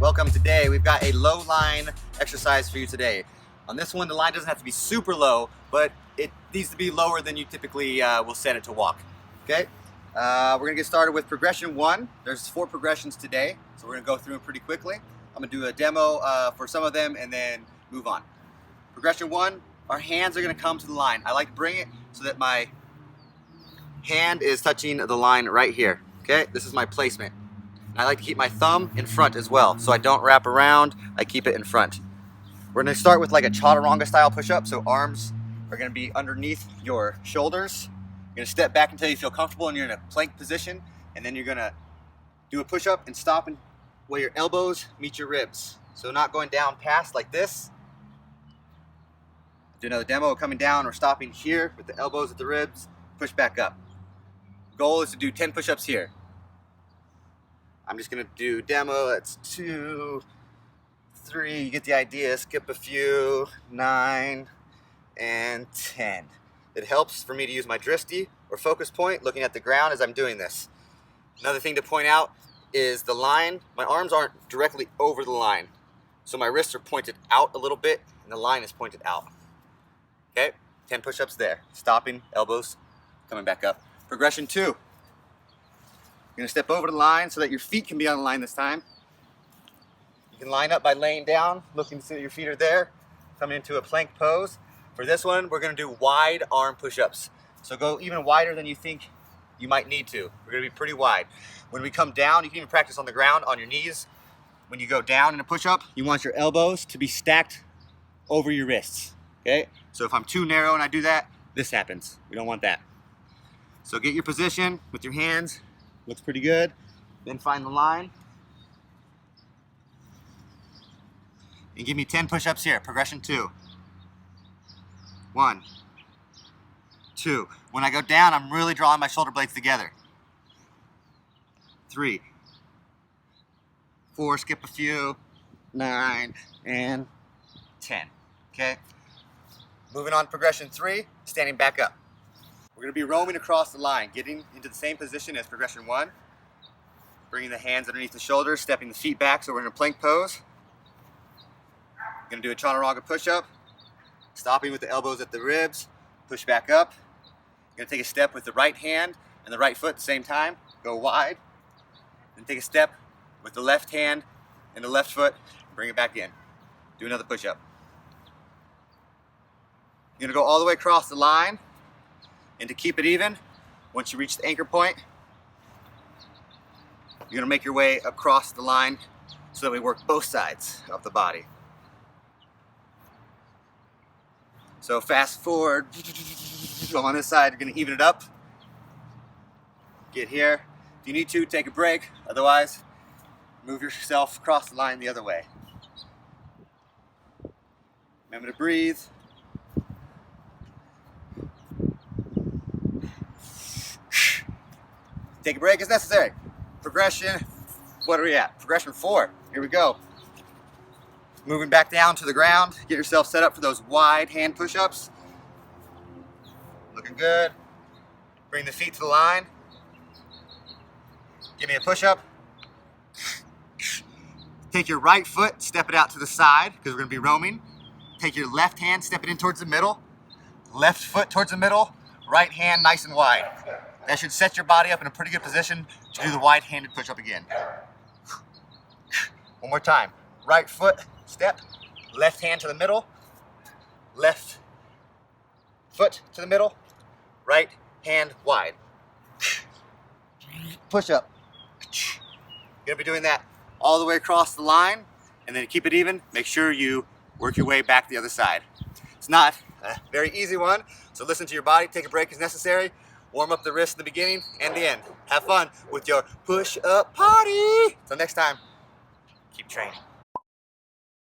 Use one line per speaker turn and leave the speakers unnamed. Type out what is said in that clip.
Welcome. Today we've got a low line exercise for you today. On this one, the line doesn't have to be super low, but it needs to be lower than you typically will set it to walk. Okay, we're gonna get started with progression 1. There's 4 progressions today, so we're gonna go through them pretty quickly. I'm gonna do a demo for some of them and then move on. Progression 1, our hands are gonna come to the line. I like to bring it so that my hand is touching the line right here. Okay, this is my placement. I like to keep my thumb in front as well, so I don't wrap around, I keep it in front. We're gonna start with like a chaturanga style push-up, so arms are gonna be underneath your shoulders. You're gonna step back until you feel comfortable and you're in a plank position, and then you're gonna do a push-up and stop where your elbows meet your ribs. So not going down past like this. Do another demo of coming down or stopping here with the elbows at the ribs, push back up. Goal is to do 10 push-ups here. I'm just gonna do demo, that's 2, 3, you get the idea, skip a few, 9, and 10. It helps for me to use my drishti or focus point looking at the ground as I'm doing this. Another thing to point out is the line, my arms aren't directly over the line. So my wrists are pointed out a little bit and the line is pointed out. Okay, 10 push-ups there. Stopping, elbows, coming back up. Progression 2. You're gonna step over the line so that your feet can be on the line this time. You can line up by laying down, looking to see that your feet are there, coming into a plank pose. For this one, we're gonna do wide arm push-ups. So go even wider than you think you might need to. We're gonna be pretty wide. When we come down, you can even practice on the ground, on your knees. When you go down in a push-up, you want your elbows to be stacked over your wrists, okay? So if I'm too narrow and I do that, this happens. We don't want that. So get your position with your hands. Looks pretty good. Then find the line. And give me 10 push-ups here. Progression 2. 1, 2. When I go down, I'm really drawing my shoulder blades together. 3, 4, skip a few, 9, and 10. Okay? Moving on to progression 3, standing back up. We're going to be roaming across the line, getting into the same position as progression 1. Bringing the hands underneath the shoulders, stepping the feet back so we're in a plank pose. We're going to do a chaturanga push-up, stopping with the elbows at the ribs, push back up. You're going to take a step with the right hand and the right foot at the same time, go wide. Then take a step with the left hand and the left foot, bring it back in. Do another push-up. You're going to go all the way across the line. And to keep it even, once you reach the anchor point, you're gonna make your way across the line so that we work both sides of the body. So fast forward, I'm on this side, you're gonna even it up. Get here. If you need to, take a break. Otherwise, move yourself across the line the other way. Remember to breathe. Take a break as necessary. Progression, what are we at? Progression 4, here we go. Moving back down to the ground, get yourself set up for those wide hand push-ups. Looking good. Bring the feet to the line. Give me a push-up. Take your right foot, step it out to the side, because we're gonna be roaming. Take your left hand, step it in towards the middle. Left foot towards the middle, right hand nice and wide. That should set your body up in a pretty good position to do the wide-handed push-up again. One more time. Right foot, step, left hand to the middle, left foot to the middle, right hand wide. Push-up. You're gonna be doing that all the way across the line, and then to keep it even, make sure you work your way back the other side. It's not a very easy one, so listen to your body, take a break as necessary. Warm up the wrist in the beginning and the end. Have fun with your push-up party. Till next time, keep training.